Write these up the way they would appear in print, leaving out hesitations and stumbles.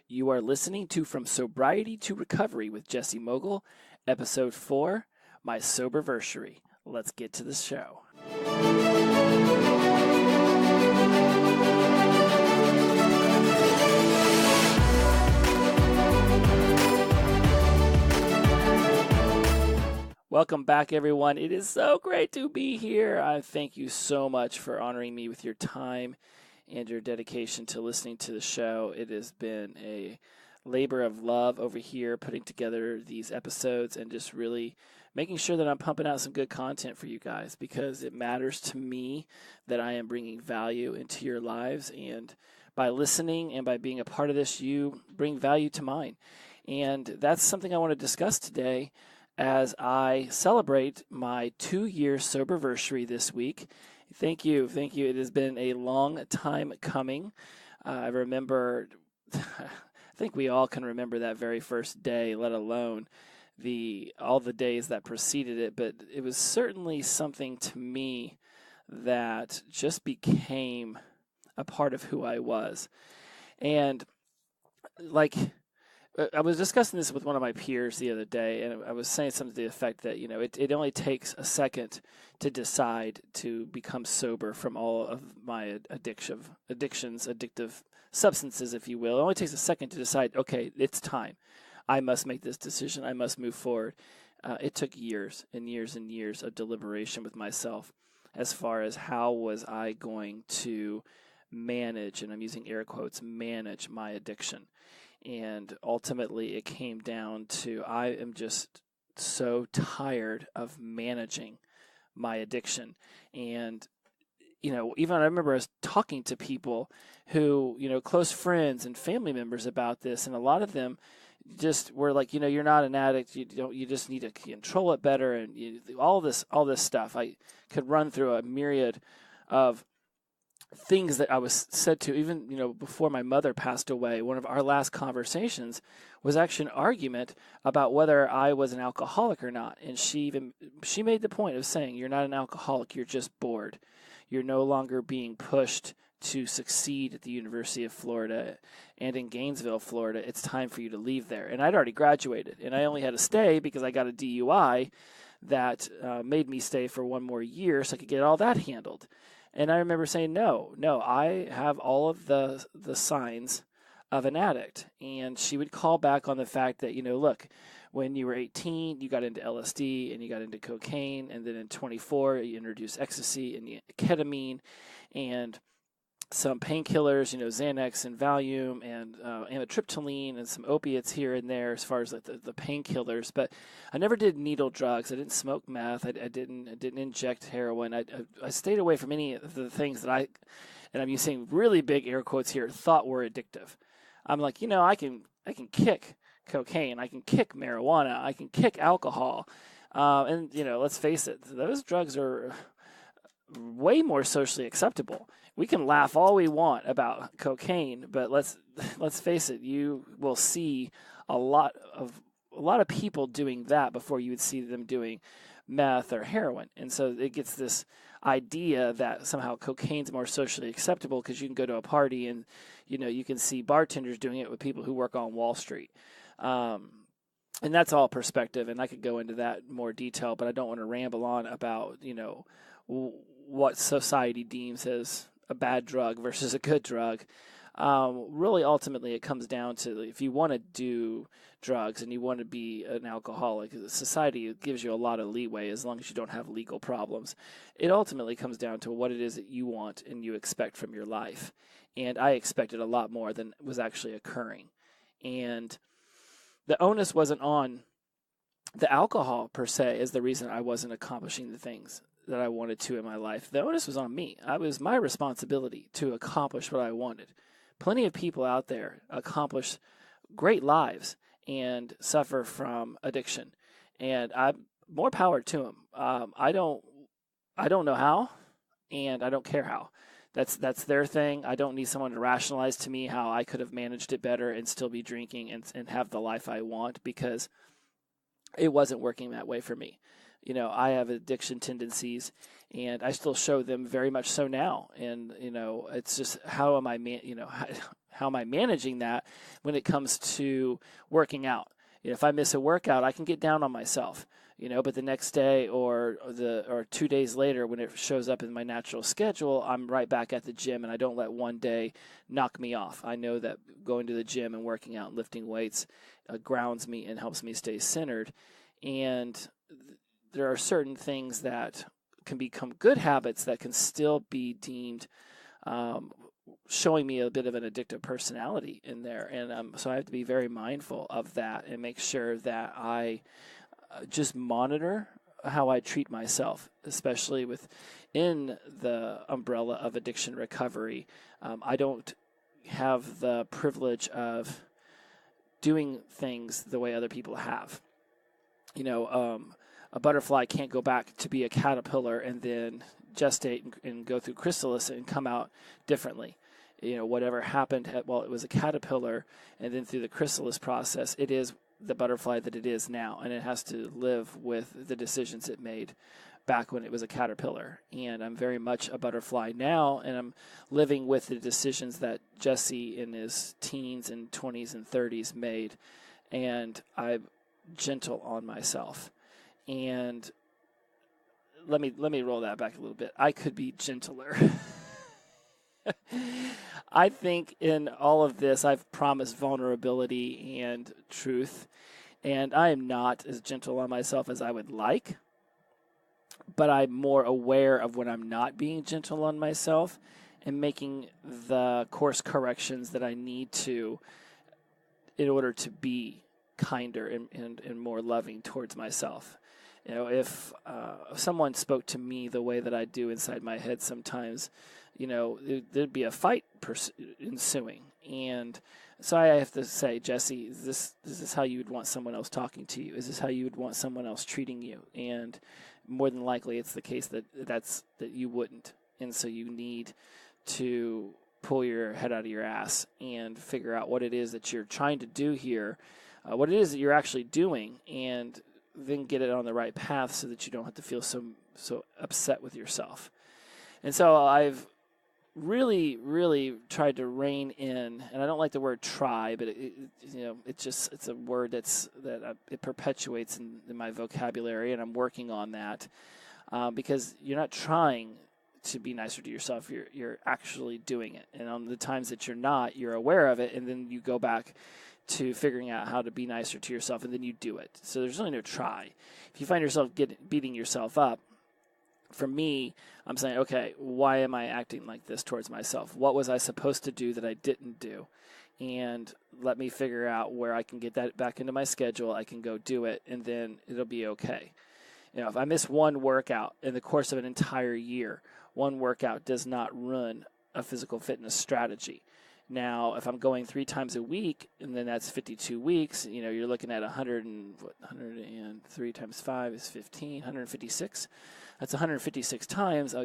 You are listening to From Sobriety to Recovery with Jesse Mogul, Episode 4, My Soberversary. Let's get to the show. Welcome back, everyone. It is so great to be here. I thank you so much for honoring me with your time and your dedication to listening to the show. It has been a labor of love over here, putting together these episodes and just really making sure that I'm pumping out some good content for you guys, because it matters to me that I am bringing value into your lives. And by listening and by being a part of this, you bring value to mine. And that's something I want to discuss today as I celebrate my 2-year Soberversary this week. Thank you. It has been a long time coming. I remember, I think we all can remember that very first day, let alone all the days that preceded it. But it was certainly something to me that just became a part of who I was. And I was discussing this with one of my peers the other day, and I was saying something to the effect that, it only takes a second to decide to become sober from all of my addictions, addictive substances, if you will. It only takes a second to decide, okay, it's time. I must make this decision. I must move forward. It took years and years and years of deliberation with myself as far as how was I going to manage, and I'm using air quotes, manage my addiction. And ultimately, it came down to I am just so tired of managing my addiction. And, even I remember I was talking to people who, close friends and family members about this, and a lot of them just were like, you're not an addict. You just need to control it better, and all this stuff. I could run through a myriad of things that I was said to, even, before my mother passed away. One of our last conversations was actually an argument about whether I was an alcoholic or not. And she made the point of saying, you're not an alcoholic, you're just bored. You're no longer being pushed to succeed at the University of Florida and in Gainesville, Florida. It's time for you to leave there. And I'd already graduated, and I only had to stay because I got a DUI that made me stay for one more year so I could get all that handled. And I remember saying, no, I have all of the signs of an addict. And she would call back on the fact that, look, when you were 18, you got into LSD and you got into cocaine. And then in 24, you introduced ecstasy and ketamine and some painkillers, Xanax and Valium and amitriptyline and some opiates here and there as far as like the painkillers. But I never did needle drugs. I didn't smoke meth. I didn't inject heroin. I stayed away from any of the things that and I'm using really big air quotes here, thought were addictive. I'm like, I can kick cocaine. I can kick marijuana. I can kick alcohol. And let's face it, those drugs are way more socially acceptable. We can laugh all we want about cocaine, but let's face it, you will see a lot of people doing that before you would see them doing meth or heroin. And so it gets this idea that somehow cocaine's more socially acceptable because you can go to a party and you can see bartenders doing it with people who work on Wall Street. And that's all perspective, and I could go into that in more detail, but I don't want to ramble on about what society deems as a bad drug versus a good drug. Really, ultimately, it comes down to if you want to do drugs and you want to be an alcoholic, society gives you a lot of leeway as long as you don't have legal problems. It ultimately comes down to what it is that you want and you expect from your life. And I expected a lot more than was actually occurring. And the onus wasn't on the alcohol per se as the reason I wasn't accomplishing the things that I wanted to in my life. The onus was on me. It was my responsibility to accomplish what I wanted. Plenty of people out there accomplish great lives and suffer from addiction, and more power to them. I don't know how, and I don't care how. That's their thing. I don't need someone to rationalize to me how I could have managed it better and still be drinking and have the life I want, because it wasn't working that way for me. I have addiction tendencies, and I still show them very much so now. And, it's just how am I, how am I managing that when it comes to working out? If I miss a workout, I can get down on myself, but the next day or 2 days later, when it shows up in my natural schedule, I'm right back at the gym, and I don't let one day knock me off. I know that going to the gym and working out and lifting weights grounds me and helps me stay centered. And there are certain things that can become good habits that can still be deemed showing me a bit of an addictive personality in there. And so I have to be very mindful of that and make sure that I just monitor how I treat myself, especially within the umbrella of addiction recovery. I don't have the privilege of doing things the way other people have. A butterfly can't go back to be a caterpillar and then gestate and go through chrysalis and come out differently. Whatever happened while it was a caterpillar and then through the chrysalis process, it is the butterfly that it is now, and it has to live with the decisions it made back when it was a caterpillar. And I'm very much a butterfly now, and I'm living with the decisions that Jesse in his teens and 20s and 30s made, and I'm gentle on myself. And let me roll that back a little bit. I could be gentler. I think in all of this, I've promised vulnerability and truth, and I am not as gentle on myself as I would like, but I'm more aware of when I'm not being gentle on myself and making the course corrections that I need to in order to be kinder and more loving towards myself. If someone spoke to me the way that I do inside my head sometimes, there'd be a fight ensuing. And so I have to say, Jesse, is this how you would want someone else talking to you? Is this how you would want someone else treating you? And more than likely, it's the case that you wouldn't. And so you need to pull your head out of your ass and figure out what it is that you're trying to do here, what it is that you're actually doing, and then get it on the right path so that you don't have to feel so upset with yourself. And so I've really, really tried to rein in, and I don't like the word try, but it's a word it perpetuates in my vocabulary, and I'm working on that because you're not trying to be nicer to yourself. You're actually doing it. And on the times that you're not, you're aware of it, and then you go back to figuring out how to be nicer to yourself, and then you do it. So there's really no try. If you find yourself beating yourself up, for me, I'm saying, okay, why am I acting like this towards myself? What was I supposed to do that I didn't do? And let me figure out where I can get that back into my schedule. I can go do it, and then it'll be okay. If I miss one workout in the course of an entire year, one workout does not ruin a physical fitness strategy. Now, if I'm going 3 times a week, and then that's 52 weeks, you're looking at 103 times 5 is 15, 156. That's 156 times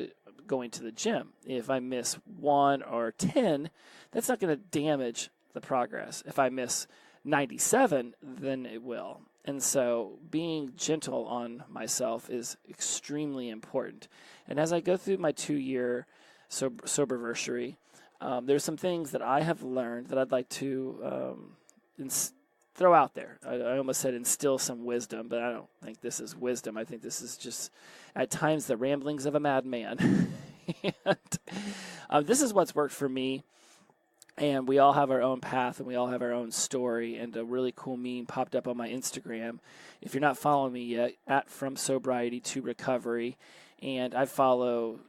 going to the gym. If I miss 1 or 10, that's not going to damage the progress. If I miss 97, then it will. And so being gentle on myself is extremely important. And as I go through my 2-year Soberversary, there's some things that I have learned that I'd like to throw out there. I almost said instill some wisdom, but I don't think this is wisdom. I think this is just, at times, the ramblings of a madman. And this is what's worked for me. And we all have our own path, and we all have our own story. And a really cool meme popped up on my Instagram. If you're not following me yet, at From Sobriety to Recovery. And I follow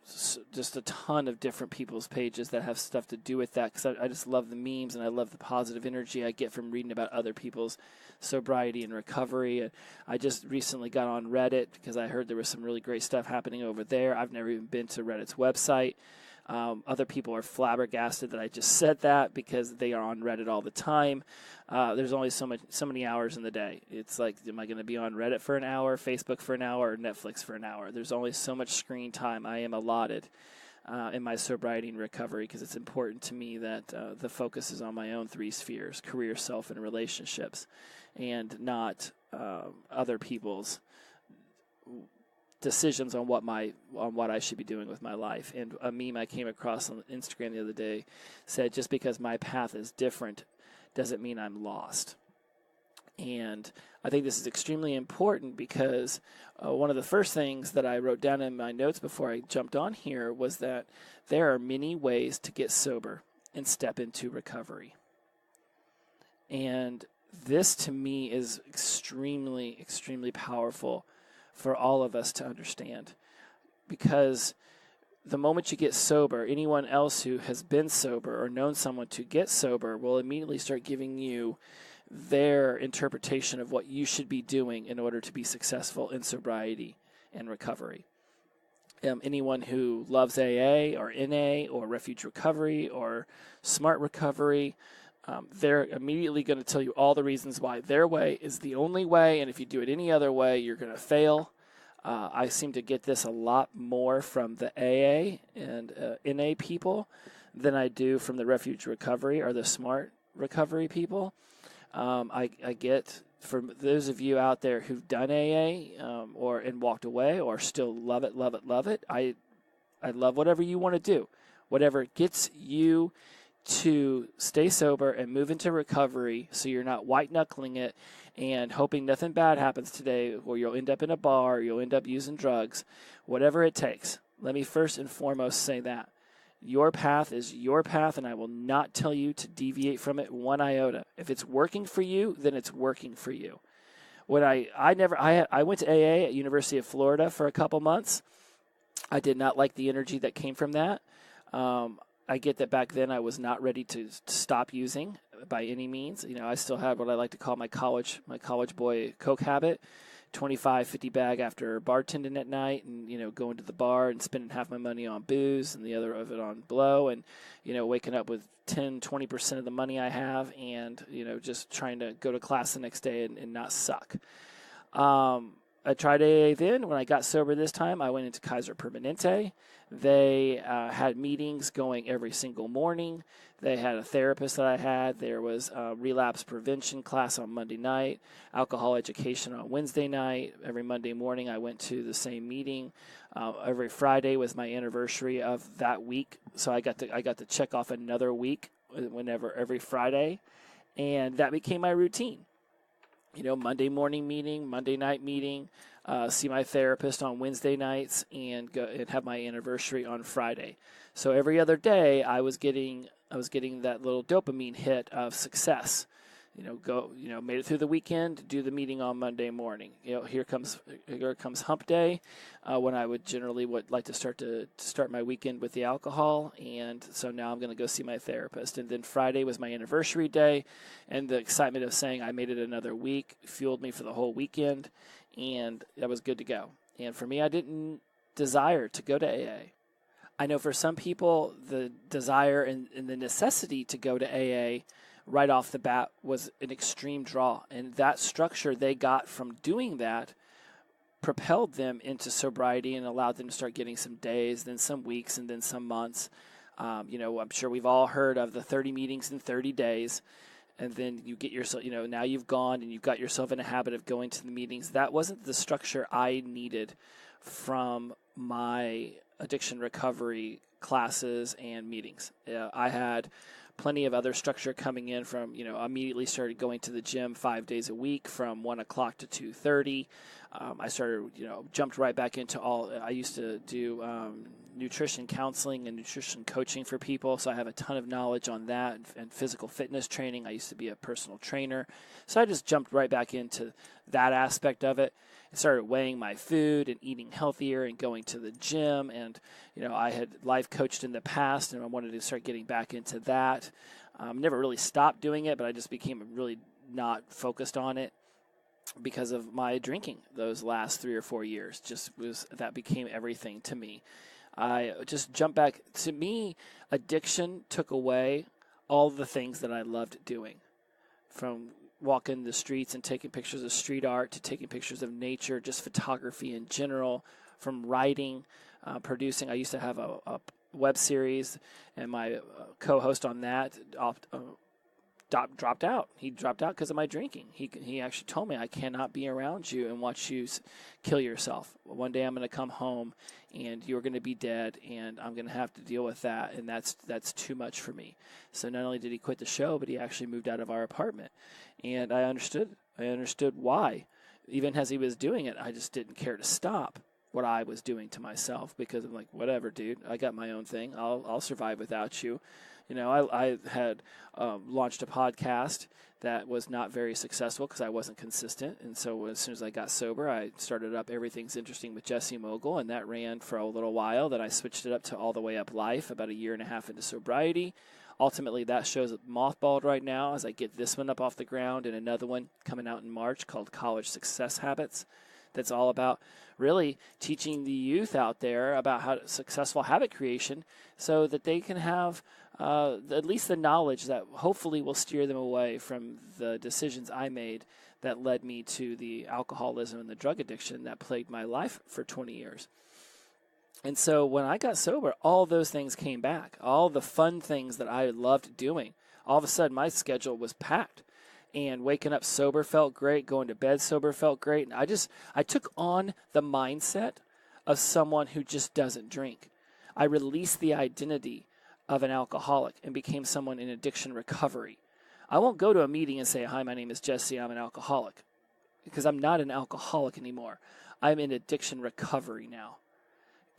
just a ton of different people's pages that have stuff to do with that, because I just love the memes, and I love the positive energy I get from reading about other people's sobriety and recovery. And I just recently got on Reddit because I heard there was some really great stuff happening over there. I've never even been to Reddit's website. Other people are flabbergasted that I just said that because they are on Reddit all the time. There's only so many hours in the day. It's like, am I going to be on Reddit for an hour, Facebook for an hour, or Netflix for an hour? There's only so much screen time I am allotted in my sobriety and recovery, because it's important to me that the focus is on my own 3 spheres: career, self, and relationships, and not other people's decisions on what I should be doing with my life. And a meme I came across on Instagram the other day said, just because my path is different doesn't mean I'm lost. And I think this is extremely important because one of the first things that I wrote down in my notes before I jumped on here was that there are many ways to get sober and step into recovery. And this to me is extremely, extremely powerful for all of us to understand, because the moment you get sober, anyone else who has been sober or known someone to get sober will immediately start giving you their interpretation of what you should be doing in order to be successful in sobriety and recovery. Anyone who loves AA or NA or Refuge Recovery or Smart Recovery, they're immediately going to tell you all the reasons why their way is the only way, and if you do it any other way, you're going to fail. I seem to get this a lot more from the AA and NA people than I do from the Refuge Recovery or the Smart Recovery people. I get, for those of you out there who've done AA and walked away or still love it, I love whatever you want to do. Whatever gets you to stay sober and move into recovery so you're not white-knuckling it and hoping nothing bad happens today, or you'll end up in a bar, or you'll end up using drugs, whatever it takes. Let me first and foremost say that. Your path is your path, and I will not tell you to deviate from it one iota. If it's working for you, then it's working for you. When I went to AA at University of Florida for a couple months. I did not like the energy that came from that. I get that back then I was not ready to stop using by any means. You know, I still had what I like to call my college boy Coke habit. 25, 50 bag after bartending at night, and, you know, going to the bar and spending half my money on booze and the other of it on blow, and, you know, waking up with 10, 20% of the money I have, and, you know, just trying to go to class the next day and not suck. I tried AA then. When I got sober this time, I went into Kaiser Permanente. They had meetings going every single morning. They had a therapist that I had. There was a relapse prevention class on Monday night, alcohol education on Wednesday night. Every Monday morning, I went to the same meeting. Every Friday was my anniversary of that week, so I got to check off another week every Friday, and that became my routine. You know, Monday morning meeting, Monday night meeting, see my therapist on Wednesday nights, and go and have my anniversary on Friday. So every other day, I was getting that little dopamine hit of success. Made it through the weekend, do the meeting on Monday morning. You know, here comes hump day, when I would generally like to start my weekend with the alcohol, and so now I'm going to go see my therapist. And then Friday was my anniversary day, and the excitement of saying I made it another week fueled me for the whole weekend, and that was good to go. And for me, I didn't desire to go to AA. I know for some people, the desire and the necessity to go to AA right off the bat was an extreme draw, and that structure they got from doing that propelled them into sobriety and allowed them to start getting some days, then some weeks, and then some months. I'm sure we've all heard of the 30 meetings in 30 days, and then you get yourself, now you've gone and you've got yourself in a habit of going to the meetings. That wasn't the structure I needed from my addiction recovery classes and meetings. I had plenty of other structure coming in from, immediately started going to the gym 5 days a week from 1 o'clock to 2:30. I started, jumped right back into I used to do nutrition counseling and nutrition coaching for people. So I have a ton of knowledge on that, and physical fitness training. I used to be a personal trainer. So I just jumped right back into that aspect of it. I started weighing my food and eating healthier and going to the gym. And, I had life coached in the past, and I wanted to start getting back into that. Never really stopped doing it, but I just became really not focused on it because of my drinking those last 3 or 4 years. That became everything to me. I just jumped back. To me, addiction took away all the things that I loved doing, from walking the streets and taking pictures of street art to taking pictures of nature, just photography in general, from writing, producing. I used to have a web series, and my co-host on that dropped out. He dropped out because of my drinking. He actually told me, I cannot be around you and watch you kill yourself. One day I'm going to come home and you're going to be dead, and I'm going to have to deal with that, and that's too much for me. So not only did he quit the show, but he actually moved out of our apartment. And I understood why. Even as he was doing it, I just didn't care to stop what I was doing to myself, because I'm like, whatever, dude, I got my own thing. I'll survive without you. You know, I had launched a podcast that was not very successful because I wasn't consistent. And so as soon as I got sober, I started up Everything's Interesting with Jesse Mogul, and that ran for a little while. Then I switched it up to All the Way Up Life about a year and a half into sobriety. Ultimately, that show's mothballed right now as I get this one up off the ground, and another one coming out in March called College Success Habits. That's all about really teaching the youth out there about how successful habit creation so that they can have at least the knowledge that hopefully will steer them away from the decisions I made that led me to the alcoholism and the drug addiction that plagued my life for 20 years. And so when I got sober, all those things came back. All the fun things that I loved doing, all of a sudden my schedule was packed. And waking up sober felt great. Going to bed sober felt great. And I took on the mindset of someone who just doesn't drink. I released the identity of an alcoholic and became someone in addiction recovery. I won't go to a meeting and say, hi, my name is Jesse, I'm an alcoholic. Because I'm not an alcoholic anymore. I'm in addiction recovery now.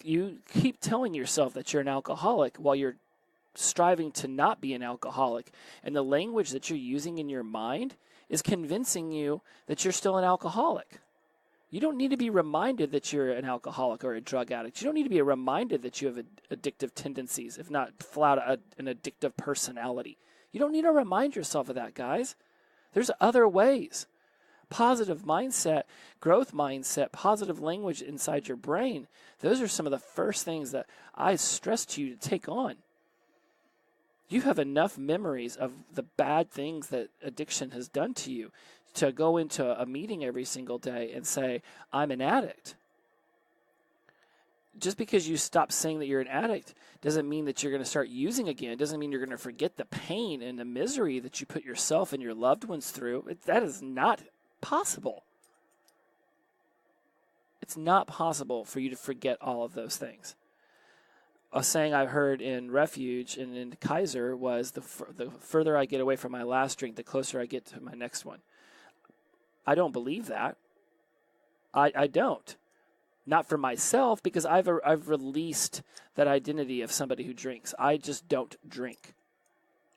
You keep telling yourself that you're an alcoholic while you're striving to not be an alcoholic, and the language that you're using in your mind is convincing you that you're still an alcoholic. You don't need to be reminded that you're an alcoholic or a drug addict. You don't need to be reminded that you have addictive tendencies, if not flat out an addictive personality. You don't need to remind yourself of that, guys. There's other ways. Positive mindset, growth mindset, positive language inside your brain. Those are some of the first things that I stress to you to take on. You have enough memories of the bad things that addiction has done to you to go into a meeting every single day and say, I'm an addict. Just because you stop saying that you're an addict doesn't mean that you're going to start using again. It doesn't mean you're going to forget the pain and the misery that you put yourself and your loved ones through. That is not possible. It's not possible for you to forget all of those things. A saying I heard in Refuge and in Kaiser was, the further I get away from my last drink, the closer I get to my next one. I don't believe that. I don't. Not for myself, because I've released that identity of somebody who drinks. I just don't drink.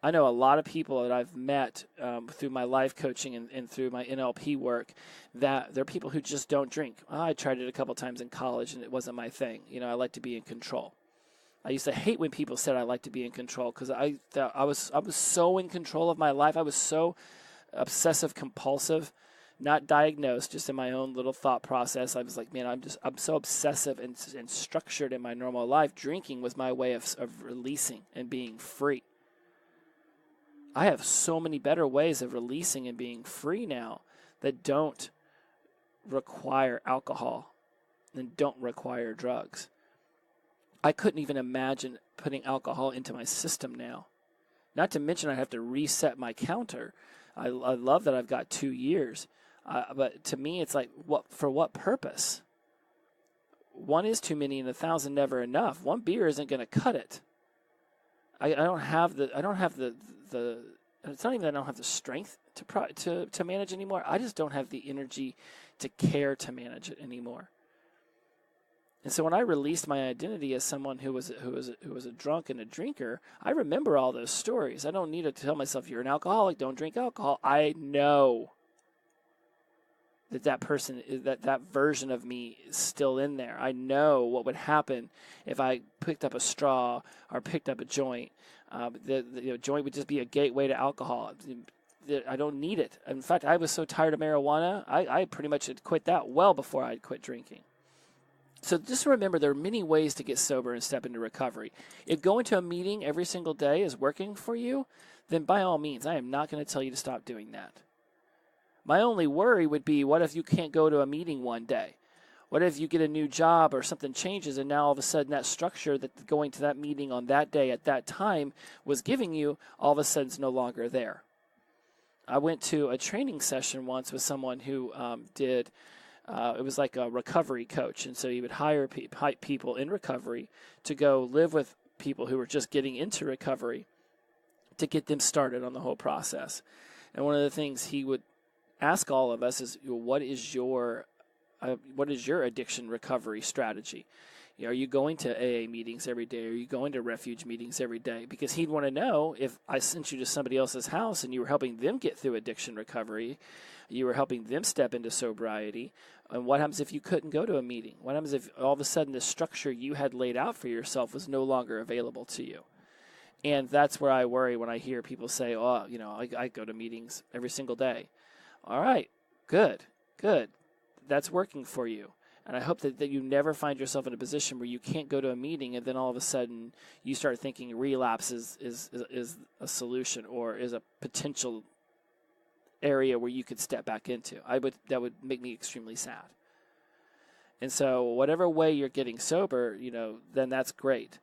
I know a lot of people that I've met through my life coaching and through my NLP work, that they're people who just don't drink. I tried it a couple times in college and it wasn't my thing. You know, I like to be in control. I used to hate when people said I like to be in control, because I was so in control of my life. I was so obsessive compulsive, not diagnosed, just in my own little thought process. I was like, man, I'm so obsessive and structured in my normal life. Drinking was my way of releasing and being free. I have so many better ways of releasing and being free now that don't require alcohol and don't require drugs. I couldn't even imagine putting alcohol into my system now. Not to mention I have to reset my counter. I love that I've got 2 years. But to me, it's like, for what purpose? One is too many and 1,000 never enough. One beer isn't going to cut it. I don't have the it's not even that I don't have the strength to manage anymore. I just don't have the energy to care to manage it anymore. And so when I released my identity as someone who was a drunk and a drinker, I remember all those stories. I don't need to tell myself, you're an alcoholic, don't drink alcohol. I know that person, that version of me is still in there. I know what would happen if I picked up a straw or picked up a joint. The joint would just be a gateway to alcohol. I don't need it. In fact, I was so tired of marijuana, I pretty much had quit that well before I'd quit drinking. So just remember, there are many ways to get sober and step into recovery. If going to a meeting every single day is working for you, then by all means, I am not going to tell you to stop doing that. My only worry would be, what if you can't go to a meeting one day? What if you get a new job or something changes and now all of a sudden that structure that going to that meeting on that day at that time was giving you, all of a sudden is no longer there? I went to a training session once with someone who did. It was like a recovery coach, and so you would hire people in recovery to go live with people who were just getting into recovery to get them started on the whole process. And one of the things he would ask all of us is, what is your addiction recovery strategy? Are you going to AA meetings every day? Are you going to Refuge meetings every day? Because he'd want to know, if I sent you to somebody else's house and you were helping them get through addiction recovery, you were helping them step into sobriety, and what happens if you couldn't go to a meeting? What happens if all of a sudden the structure you had laid out for yourself was no longer available to you? And that's where I worry when I hear people say, oh, I go to meetings every single day. All right, good. That's working for you. And I hope that you never find yourself in a position where you can't go to a meeting and then all of a sudden you start thinking relapse is a solution or is a potential area where you could step back into. That would make me extremely sad. And so whatever way you're getting sober, then that's great.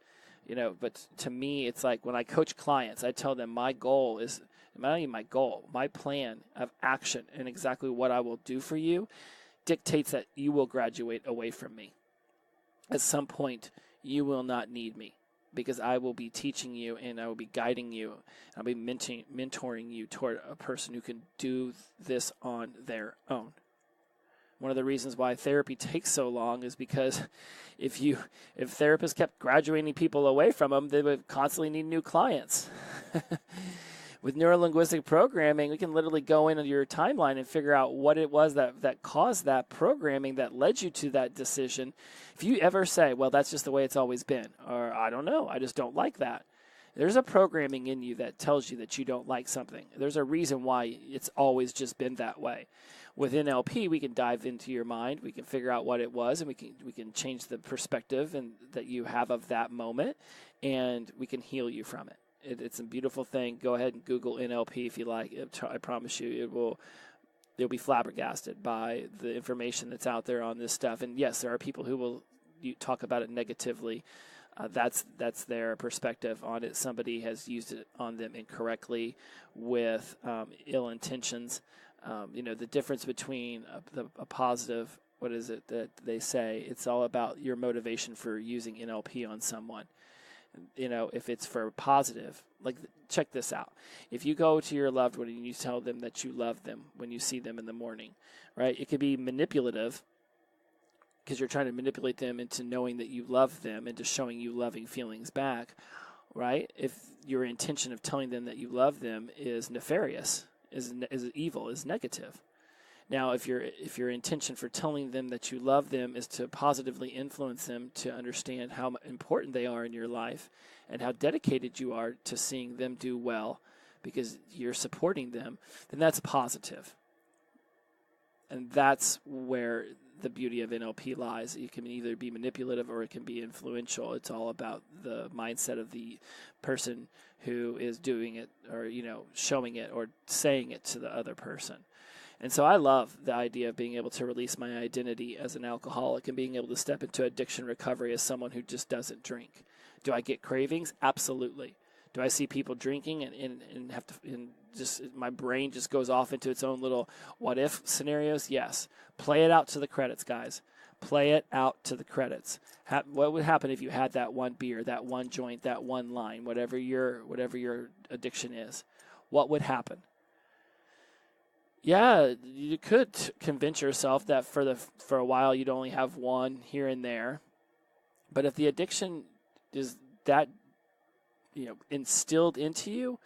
But to me, it's like when I coach clients, I tell them my goal is, not even my goal, my plan of action and exactly what I will do for you dictates that you will graduate away from me. At some point, you will not need me because I will be teaching you and I will be guiding you. I'll be mentoring you toward a person who can do this on their own. One of the reasons why therapy takes so long is because if therapists kept graduating people away from them, they would constantly need new clients. With neurolinguistic programming, we can literally go into your timeline and figure out what it was that caused that programming that led you to that decision. If you ever say, well, that's just the way it's always been, or I don't know, I just don't like that. There's a programming in you that tells you that you don't like something. There's a reason why it's always just been that way. With NLP, we can dive into your mind. We can figure out what it was, and we can change the perspective and that you have of that moment, and we can heal you from it. It's a beautiful thing. Go ahead and Google NLP if you like. I promise you, you'll be flabbergasted by the information that's out there on this stuff. And yes, there are people who will talk about it negatively. That's their perspective on it. Somebody has used it on them incorrectly with ill intentions. The difference between a positive, what is it that they say? It's all about your motivation for using NLP on someone. If it's for positive, like check this out. If you go to your loved one and you tell them that you love them when you see them in the morning, right? It could be manipulative because you're trying to manipulate them into knowing that you love them, into showing you loving feelings back, right? If your intention of telling them that you love them is nefarious, is evil, is negative. Now, if your intention for telling them that you love them is to positively influence them to understand how important they are in your life and how dedicated you are to seeing them do well because you're supporting them, then that's positive. And that's where the beauty of NLP lies. It can either be manipulative or it can be influential. It's all about the mindset of the person who is doing it or, showing it or saying it to the other person. And so I love the idea of being able to release my identity as an alcoholic and being able to step into addiction recovery as someone who just doesn't drink. Do I get cravings? Absolutely. Do I see people drinking and have to just my brain just goes off into its own little what if scenarios? Yes. Play it out to the credits, guys. Play it out to the credits. What would happen if you had that one beer, that one joint, that one line, whatever your addiction is? What would happen? Yeah, you could convince yourself that for a while you'd only have one here and there. But if the addiction is that instilled into you,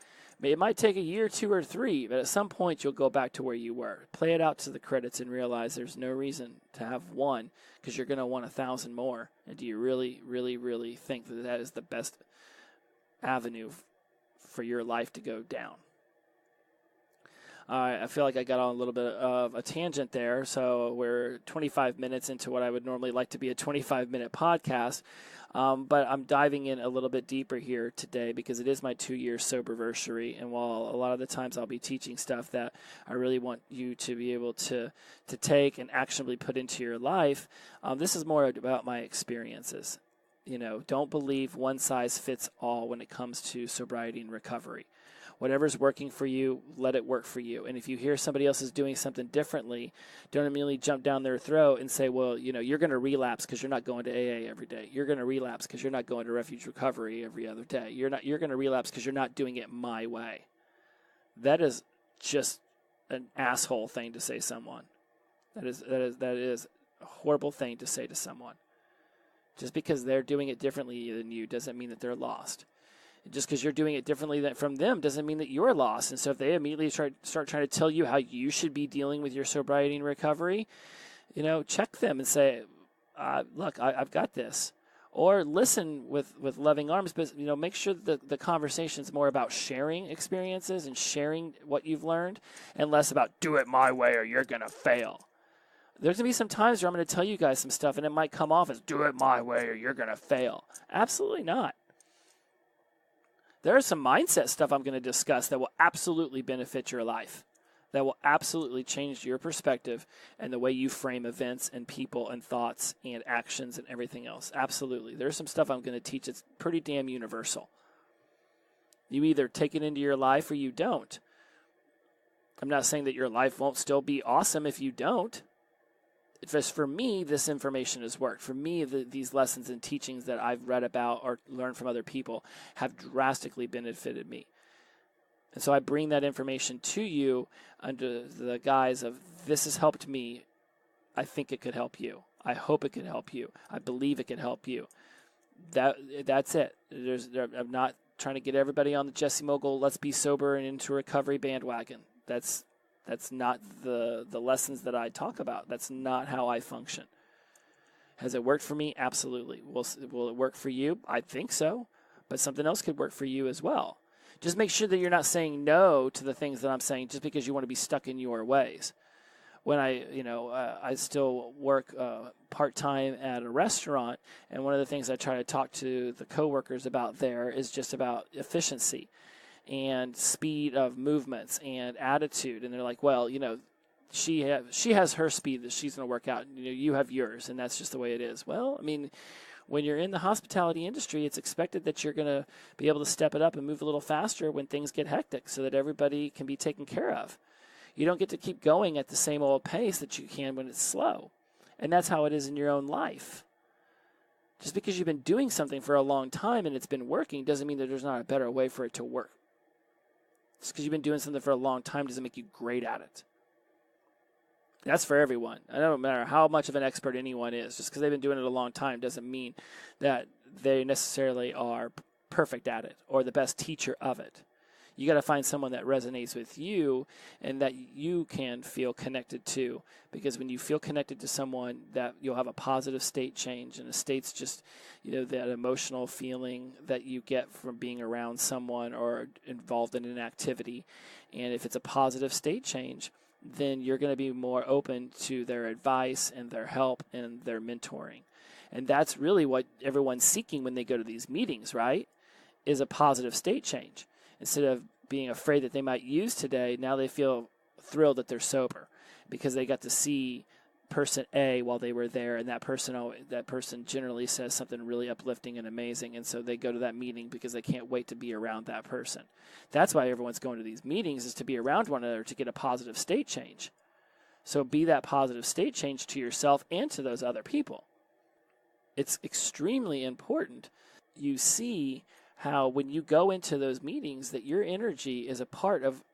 it might take a year, 2 or 3, but at some point you'll go back to where you were. Play it out to the credits and realize there's no reason to have one because you're going to want 1,000 more. And do you really, really, really think that is the best avenue for your life to go down? I feel like I got on a little bit of a tangent there, so we're 25 minutes into what I would normally like to be a 25-minute podcast, but I'm diving in a little bit deeper here today because it is my 2-year Soberversary, and while a lot of the times I'll be teaching stuff that I really want you to be able to take and actionably put into your life, this is more about my experiences. Don't believe one size fits all when it comes to sobriety and recovery. Whatever's working for you, let it work for you. And if you hear somebody else is doing something differently, don't immediately jump down their throat and say, well, you're going to relapse because you're not going to AA every day. You're going to relapse because you're not going to Refuge Recovery every other day. You're going to relapse because you're not doing it my way. That is just an asshole thing to say to someone. That is a horrible thing to say to someone. Just because they're doing it differently than you doesn't mean that they're lost. Just because you're doing it differently from them doesn't mean that you're lost. And so if they immediately start trying to tell you how you should be dealing with your sobriety and recovery, check them and say, look, I've got this. Or listen with loving arms, but make sure that the conversation is more about sharing experiences and sharing what you've learned and less about do it my way or you're going to fail. There's going to be some times where I'm going to tell you guys some stuff and it might come off as do it my way or you're going to fail. Absolutely not. There is some mindset stuff I'm going to discuss that will absolutely benefit your life, that will absolutely change your perspective and the way you frame events and people and thoughts and actions and everything else. Absolutely. There's some stuff I'm going to teach that's pretty damn universal. You either take it into your life or you don't. I'm not saying that your life won't still be awesome if you don't. Just for me, this information has worked. For me, these lessons and teachings that I've read about or learned from other people have drastically benefited me. And so I bring that information to you under the guise of this has helped me. I think it could help you. I hope it can help you. I believe it can help you. That's it. I'm not trying to get everybody on the Jesse Mogul, let's be sober and into recovery bandwagon. That's not the lessons that I talk about. That's not how I function. Has it worked for me? Absolutely. Will it work for you? I think so. But something else could work for you as well. Just make sure that you're not saying no to the things that I'm saying just because you want to be stuck in your ways. When I still work part-time at a restaurant, and one of the things I try to talk to the coworkers about there is just about efficiency and speed of movements and attitude. And they're like, well, she has her speed that she's going to work out. You have yours, and that's just the way it is. Well, I mean, when you're in the hospitality industry, it's expected that you're going to be able to step it up and move a little faster when things get hectic so that everybody can be taken care of. You don't get to keep going at the same old pace that you can when it's slow. And that's how it is in your own life. Just because you've been doing something for a long time and it's been working doesn't mean that there's not a better way for it to work. Just because you've been doing something for a long time doesn't make you great at it. That's for everyone. It doesn't matter how much of an expert anyone is. Just because they've been doing it a long time doesn't mean that they necessarily are perfect at it or the best teacher of it. You got to find someone that resonates with you and that you can feel connected to. Because when you feel connected to someone, that you'll have a positive state change. And a state's just, that emotional feeling that you get from being around someone or involved in an activity. And if it's a positive state change, then you're going to be more open to their advice and their help and their mentoring. And that's really what everyone's seeking when they go to these meetings, right? Is a positive state change. Instead of being afraid that they might use today, now they feel thrilled that they're sober because they got to see person A while they were there, and that person generally says something really uplifting and amazing, and so they go to that meeting because they can't wait to be around that person. That's why everyone's going to these meetings, is to be around one another to get a positive state change. So be that positive state change to yourself and to those other people. It's extremely important. You see how when you go into those meetings that your energy is a part of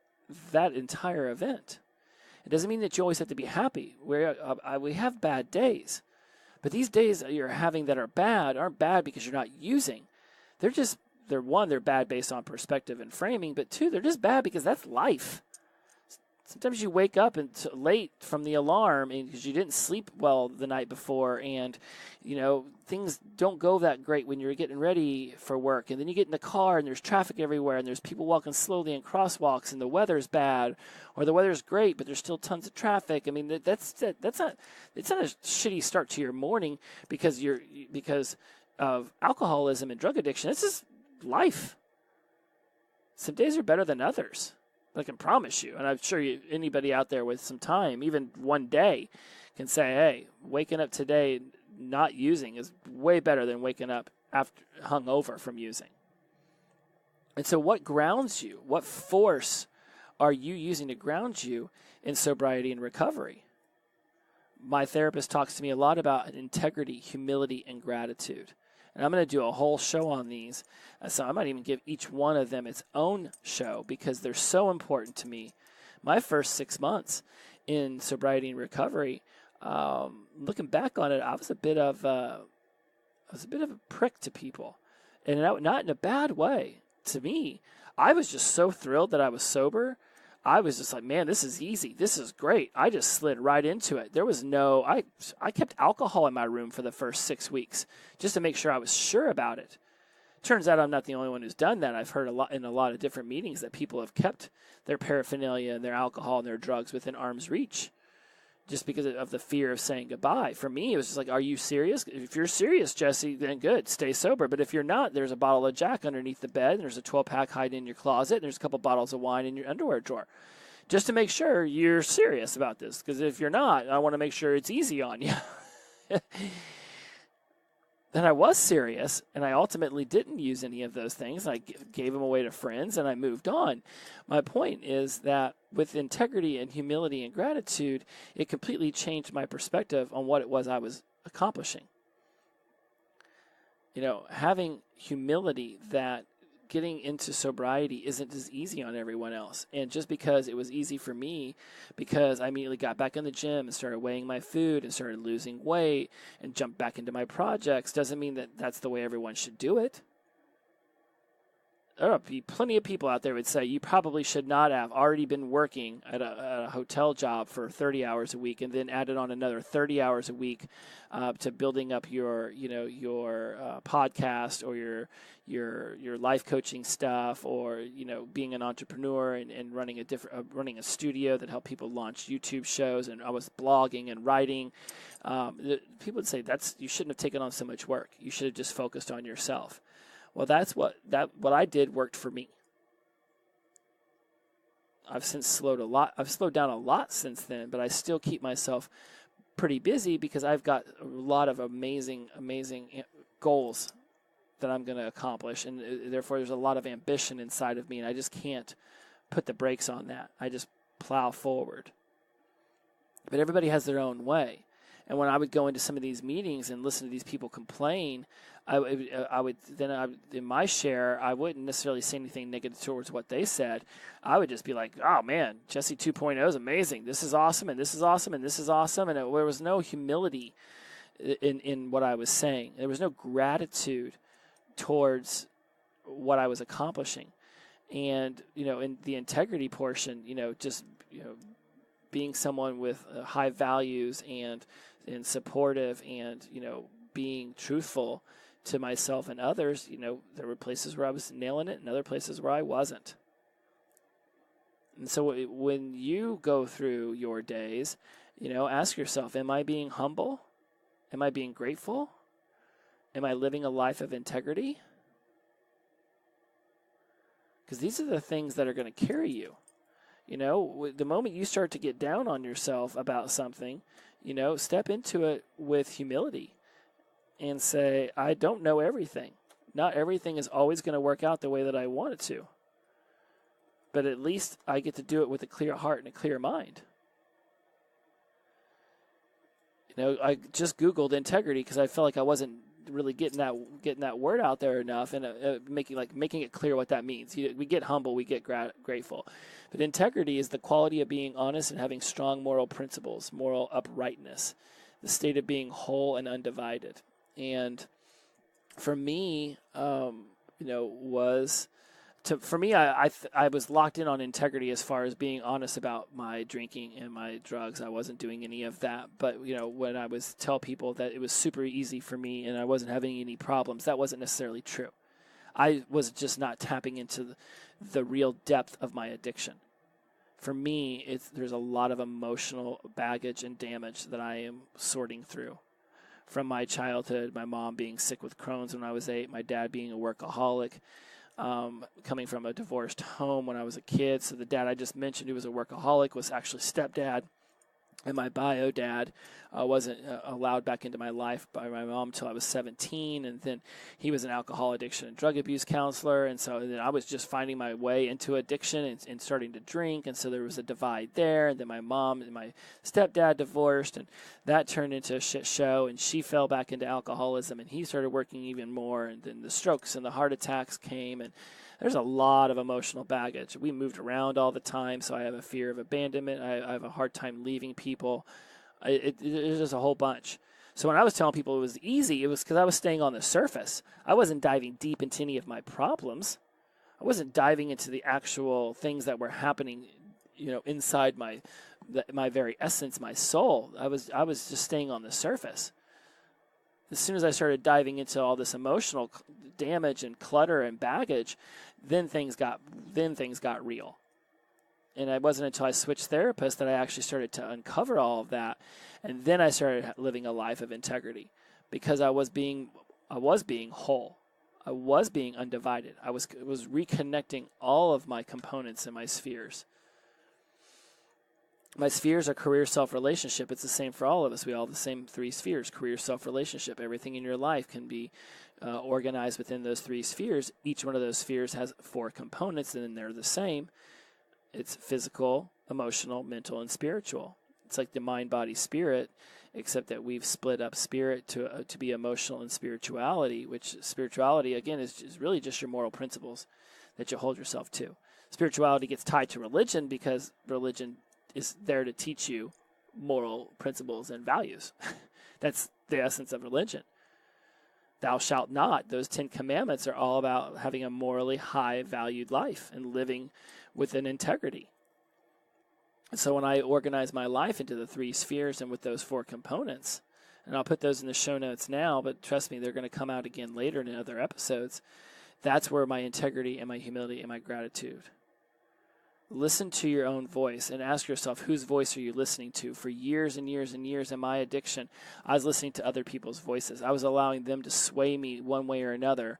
that entire event. It doesn't mean that you always have to be happy. We have bad days. But these days that you're having that are bad aren't bad because you're not using. They're bad based on perspective and framing, but two, they're just bad because that's life. Sometimes you wake up late from the alarm because you didn't sleep well the night before, and things don't go that great when you're getting ready for work. And then you get in the car and there's traffic everywhere and there's people walking slowly in crosswalks and the weather's bad, or the weather's great but there's still tons of traffic. I mean, it's not a shitty start to your morning because of alcoholism and drug addiction. It's just life. Some days are better than others. I can promise you, and I'm sure anybody out there with some time, even one day, can say, hey, waking up today not using is way better than waking up after hungover from using. And so what grounds you? What force are you using to ground you in sobriety and recovery? My therapist talks to me a lot about integrity, humility, and gratitude. And I'm going to do a whole show on these. So I might even give each one of them its own show because they're so important to me. My first 6 months in sobriety and recovery, looking back on it, I was a bit of a prick to people, and not in a bad way. To me, I was just so thrilled that I was sober. I was just like, man, this is easy. This is great. I just slid right into it. There was I kept alcohol in my room for the first 6 weeks just to make sure I was sure about it. Turns out I'm not the only one who's done that. I've heard in a lot of different meetings that people have kept their paraphernalia and their alcohol and their drugs within arm's reach just because of the fear of saying goodbye. For me, it was just like, are you serious? If you're serious, Jesse, then good, stay sober. But if you're not, there's a bottle of Jack underneath the bed, and there's a 12-pack hiding in your closet, and there's a couple bottles of wine in your underwear drawer, just to make sure you're serious about this. Because if you're not, I want to make sure it's easy on you. Then I was serious, and I ultimately didn't use any of those things. I gave them away to friends, and I moved on. My point is that with integrity and humility and gratitude, it completely changed my perspective on what it was I was accomplishing. Having humility that getting into sobriety isn't as easy on everyone else. And just because it was easy for me, because I immediately got back in the gym and started weighing my food and started losing weight and jumped back into my projects, doesn't mean that that's the way everyone should do it. There will be plenty of people out there who would say you probably should not have already been working at a hotel job for 30 hours a week and then added on another 30 hours a week to building up your podcast or your life coaching stuff, or being an entrepreneur and running a studio that helped people launch YouTube shows, and I was blogging and writing. People would say you shouldn't have taken on so much work. You should have just focused on yourself. Well, that's what I did worked for me. I've since slowed down a lot since then, but I still keep myself pretty busy because I've got a lot of amazing goals that I'm going to accomplish, and therefore there's a lot of ambition inside of me, and I just can't put the brakes on that. I just plow forward. But everybody has their own way. And when I would go into some of these meetings and listen to these people complain, I would in my share, I wouldn't necessarily say anything negative towards what they said. I would just be like, oh man, Jesse 2.0 is amazing. This is awesome, and this is awesome, and this is awesome. And there was no humility in what I was saying. There was no gratitude towards what I was accomplishing. And, in the integrity portion, being someone with high values and supportive and, being truthful to myself and others, there were places where I was nailing it and other places where I wasn't. And so when you go through your days, ask yourself, am I being humble? Am I being grateful? Am I living a life of integrity? Because these are the things that are going to carry you. The moment you start to get down on yourself about something, step into it with humility and say, I don't know everything. Not everything is always going to work out the way that I want it to. But at least I get to do it with a clear heart and a clear mind. I just Googled integrity because I felt like I wasn't really getting that word out there enough, and making it clear what that means. We get humble, we get grateful. But integrity is the quality of being honest and having strong moral principles, moral uprightness, the state of being whole and undivided. And for me, I was locked in on integrity as far as being honest about my drinking and my drugs. I wasn't doing any of that. But, when I was tell people that it was super easy for me and I wasn't having any problems, that wasn't necessarily true. I was just not tapping into the real depth of my addiction. For me, there's a lot of emotional baggage and damage that I am sorting through. From my childhood, my mom being sick with Crohn's when I was 8, my dad being a workaholic, coming from a divorced home when I was a kid. So the dad I just mentioned who was a workaholic was actually stepdad. And my bio dad wasn't allowed back into my life by my mom until I was 17, and then he was an alcohol addiction and drug abuse counselor, and so then I was just finding my way into addiction and starting to drink, and so there was a divide there, and then my mom and my stepdad divorced, and that turned into a shit show, and she fell back into alcoholism, and he started working even more, and then the strokes and the heart attacks came, and there's a lot of emotional baggage. We moved around all the time, so I have a fear of abandonment. I have a hard time leaving people. It's just a whole bunch. So when I was telling people it was easy, it was because I was staying on the surface. I wasn't diving deep into any of my problems. I wasn't diving into the actual things that were happening, inside my very essence, my soul. I was just staying on the surface. As soon as I started diving into all this emotional damage and clutter and baggage, then things got real. And it wasn't until I switched therapists that I actually started to uncover all of that, and then I started living a life of integrity, because I was being whole. I was being undivided. I was reconnecting all of my components and my spheres. My spheres are career, self-relationship. It's the same for all of us. We all have the same 3 spheres: career, self-relationship. Everything in your life can be organized within those 3 spheres. Each one of those spheres has 4 components, and then they're the same. It's physical, emotional, mental, and spiritual. It's like the mind, body, spirit, except that we've split up spirit to be emotional and spirituality, which spirituality, again, is really just your moral principles that you hold yourself to. Spirituality gets tied to religion because religion is there to teach you moral principles and values. That's the essence of religion. Thou shalt not. Those 10 commandments are all about having a morally high valued life and living with an integrity. And so when I organize my life into the 3 spheres and with those 4 components, and I'll put those in the show notes now, but trust me, they're going to come out again later in other episodes, that's where my integrity and my humility and my gratitude. Listen to your own voice and ask yourself, whose voice are you listening to? For years and years and years in my addiction, I was listening to other people's voices. I was allowing them to sway me one way or another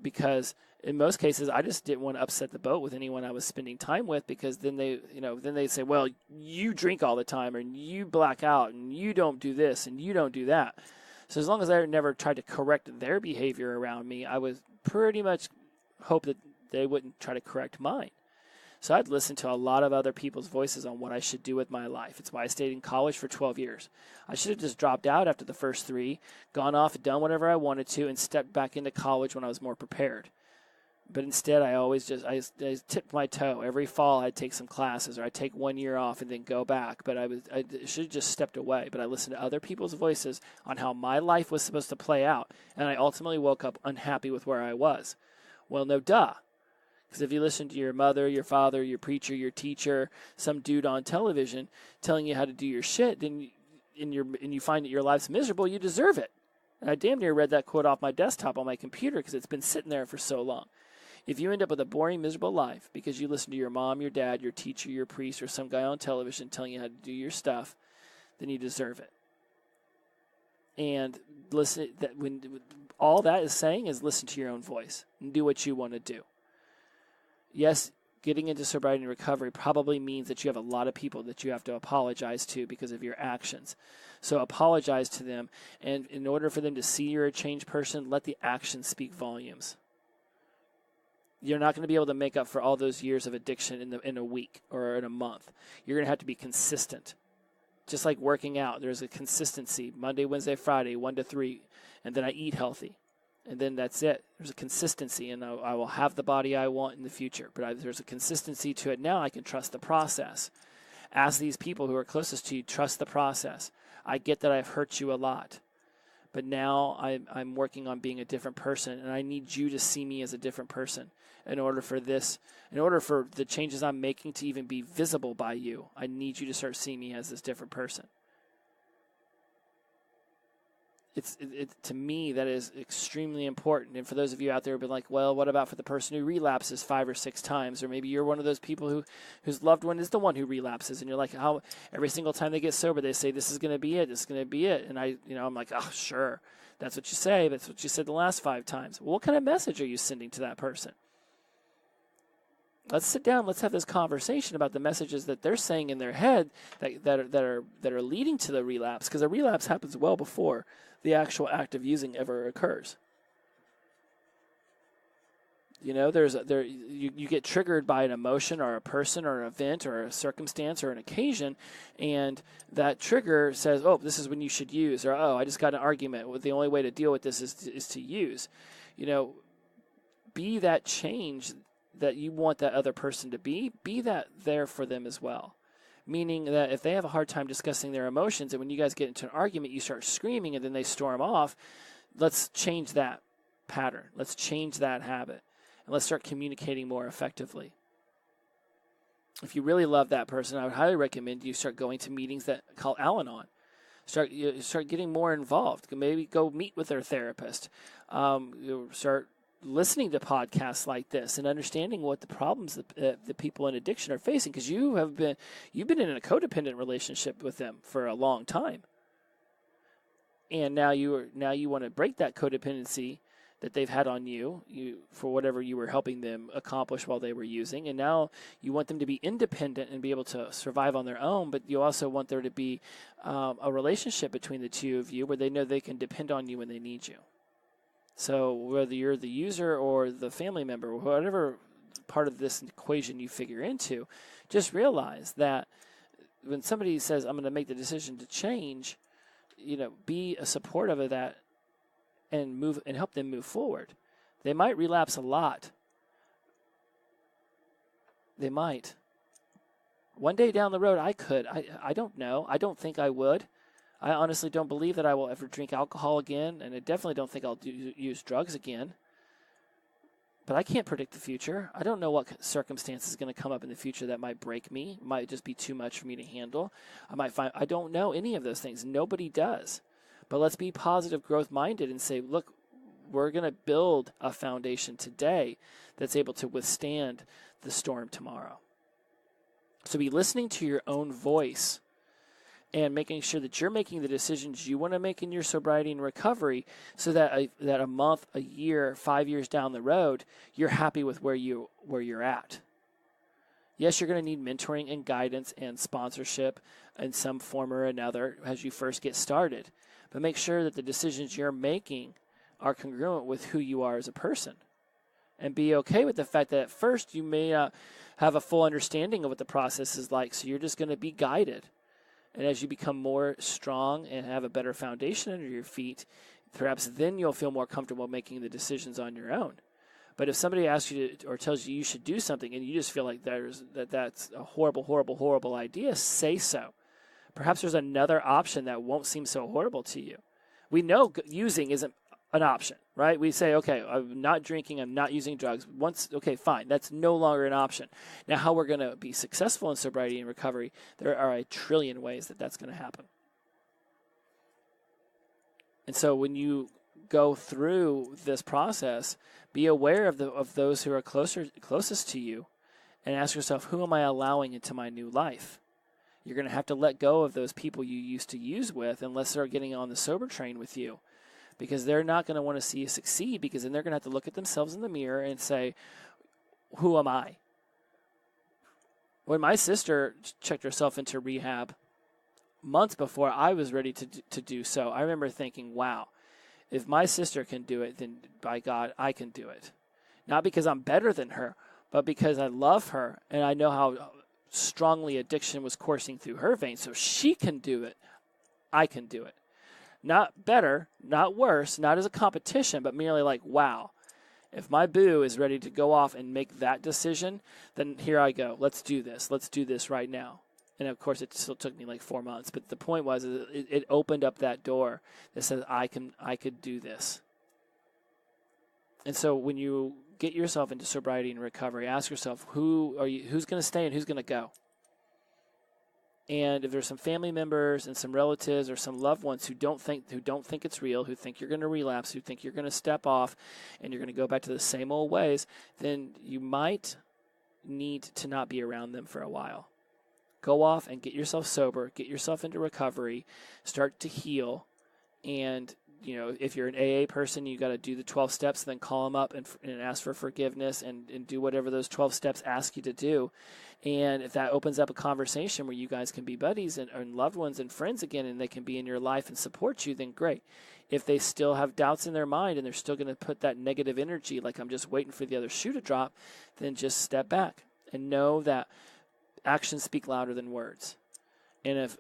because in most cases, I just didn't want to upset the boat with anyone I was spending time with, because then they say, well, you drink all the time, and you black out, and you don't do this, and you don't do that. So as long as I never tried to correct their behavior around me, I would pretty much hope that they wouldn't try to correct mine. So I'd listen to a lot of other people's voices on what I should do with my life. It's why I stayed in college for 12 years. I should have just dropped out after the first 3, gone off and done whatever I wanted to, and stepped back into college when I was more prepared. But instead, I tipped my toe. Every fall, I'd take some classes, or I'd take 1 year off and then go back. But I should have just stepped away. But I listened to other people's voices on how my life was supposed to play out, and I ultimately woke up unhappy with where I was. Well, no duh. Because if you listen to your mother, your father, your preacher, your teacher, some dude on television telling you how to do your shit, then you find that your life's miserable, you deserve it. And I damn near read that quote off my desktop on my computer because it's been sitting there for so long. If you end up with a boring, miserable life because you listen to your mom, your dad, your teacher, your priest, or some guy on television telling you how to do your stuff, then you deserve it. And listen, all that is saying is listen to your own voice and do what you want to do. Yes, getting into sobriety and recovery probably means that you have a lot of people that you have to apologize to because of your actions. So apologize to them, and in order for them to see you're a changed person, let the actions speak volumes. You're not going to be able to make up for all those years of addiction in a week or in a month. You're going to have to be consistent. Just like working out, there's a consistency. Monday, Wednesday, Friday, 1 to 3, and then I eat healthy. And then that's it. There's a consistency, and I will have the body I want in the future. But there's a consistency to it now. I can trust the process. Ask these people who are closest to you, trust the process. I get that I've hurt you a lot. But now I'm working on being a different person, and I need you to see me as a different person in order for the changes I'm making to even be visible by you. I need you to start seeing me as this different person. To me, that is extremely important. And for those of you out there who've been like, well, what about for the person who relapses 5 or 6 times? Or maybe you're one of those people whose loved one is the one who relapses. And you're like, how every single time they get sober, they say, this is going to be it. This is going to be it. And I'm like, oh, sure. That's what you say. That's what you said the last 5 times. Well, what kind of message are you sending to that person? Let's sit down. Let's have this conversation about the messages that they're saying in their head that are leading to the relapse, because a relapse happens well before the actual act of using ever occurs. You know, you get triggered by an emotion or a person or an event or a circumstance or an occasion, and that trigger says, oh, this is when you should use, or, oh, I just got an argument. Well, the only way to deal with this is to use. You know, be that change that you want that other person to be that there for them as well. Meaning that if they have a hard time discussing their emotions, and when you guys get into an argument, you start screaming and then they storm off, let's change that pattern. Let's change that habit. And let's start communicating more effectively. If you really love that person, I would highly recommend you start going to meetings that call Al-Anon. Start getting more involved. Maybe go meet with their therapist. Start listening to podcasts like this and understanding what the problems that the people in addiction are facing, because you've been in a codependent relationship with them for a long time, and now you want to break that codependency that they've had on you for whatever you were helping them accomplish while they were using, and now you want them to be independent and be able to survive on their own, but you also want there to be a relationship between the two of you where they know they can depend on you when they need you. So whether you're the user or the family member, whatever part of this equation you figure into, just realize that when somebody says, I'm going to make the decision to change, be a supportive of that and help them move forward. They might relapse a lot. They might. One day down the road, I could. I don't know. I don't think I would. I honestly don't believe that I will ever drink alcohol again, and I definitely don't think I'll use drugs again. But I can't predict the future. I don't know what circumstance is going to come up in the future that might break me. It might just be too much for me to handle. I don't know any of those things. Nobody does. But let's be positive, growth-minded, and say, look, we're going to build a foundation today that's able to withstand the storm tomorrow. So be listening to your own voice and making sure that you're making the decisions you want to make in your sobriety and recovery, so that a month, a year, 5 years down the road, you're happy with where you're at. Yes, you're going to need mentoring and guidance and sponsorship in some form or another as you first get started. But make sure that the decisions you're making are congruent with who you are as a person. And be okay with the fact that at first you may not have a full understanding of what the process is like, so you're just going to be guided. And as you become more strong and have a better foundation under your feet, perhaps then you'll feel more comfortable making the decisions on your own. But if somebody asks you or tells you should do something and you just feel like that's a horrible idea, say so. Perhaps there's another option that won't seem so horrible to you. We know using isn't an option, right? We say, okay, I'm not drinking, I'm not using drugs. Okay, fine, that's no longer an option. Now, how we're going to be successful in sobriety and recovery, there are a trillion ways that that's going to happen. And so when you go through this process, be aware of those who are closest to you, and ask yourself, who am I allowing into my new life? You're going to have to let go of those people you used to use with unless they're getting on the sober train with you, because they're not going to want to see you succeed, because then they're going to have to look at themselves in the mirror and say, who am I? When my sister checked herself into rehab months before I was ready to do so, I remember thinking, wow, if my sister can do it, then by God, I can do it. Not because I'm better than her, but because I love her and I know how strongly addiction was coursing through her veins. So she can do it. I can do it. Not better, not worse, not as a competition, but merely like, wow, if my boo is ready to go off and make that decision, then here I go. Let's do this. Let's do this right now. And of course, it still took me like 4 months. But the point was, it opened up that door that says, I could do this. And so when you get yourself into sobriety and recovery, ask yourself, who's going to stay and who's going to go? And if there's some family members and some relatives or some loved ones who don't think it's real, who think you're going to relapse, who think you're going to step off and you're going to go back to the same old ways, then you might need to not be around them for a while. Go off and get yourself sober, get yourself into recovery, start to heal, and if you're an AA person, you got to do the 12 steps, and then call them up and ask for forgiveness and do whatever those 12 steps ask you to do. And if that opens up a conversation where you guys can be buddies and loved ones and friends again, and they can be in your life and support you, then great. If they still have doubts in their mind and they're still going to put that negative energy, like I'm just waiting for the other shoe to drop, then just step back and know that actions speak louder than words. And if